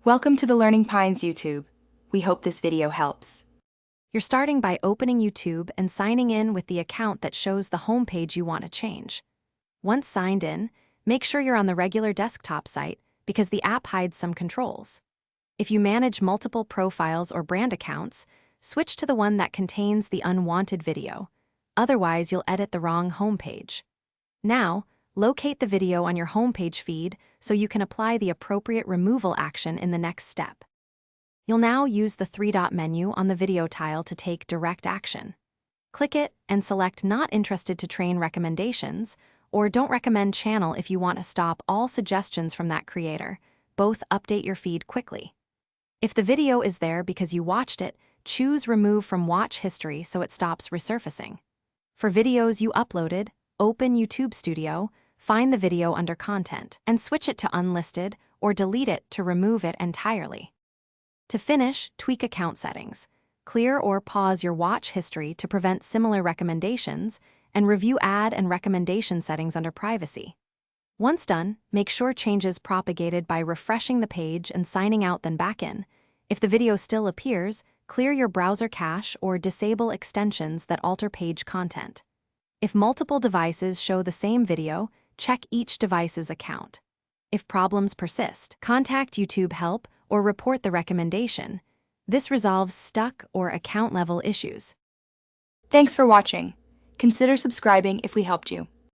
Welcome to the Learning Pines YouTube. We hope this video helps. You're starting by opening YouTube and signing in with the account that shows the homepage you want to change. Once signed in, make sure you're on the regular desktop site because the app hides some controls. If you manage multiple profiles or brand accounts, switch to the one that contains the unwanted video. Otherwise, you'll edit the wrong homepage. Now, locate the video on your homepage feed so you can apply the appropriate removal action in the next step. You'll now use the three-dot menu on the video tile to take direct action. Click it and select Not Interested to Train Recommendations, or Don't Recommend Channel if you want to stop all suggestions from that creator. Both update your feed quickly. If the video is there because you watched it, choose Remove from Watch History so it stops resurfacing. For videos you uploaded, open YouTube Studio, find the video under Content, and switch it to Unlisted or delete it to remove it entirely. To finish, tweak account settings. Clear or pause your watch history to prevent similar recommendations, and review ad and recommendation settings under Privacy. Once done, make sure changes propagated by refreshing the page and signing out, then back in. If the video still appears, clear your browser cache or disable extensions that alter page content. If multiple devices show the same video, check each device's account. If problems persist, contact YouTube Help or report the recommendation. This resolves stuck or account-level issues. Thanks for watching. Consider subscribing if we helped you.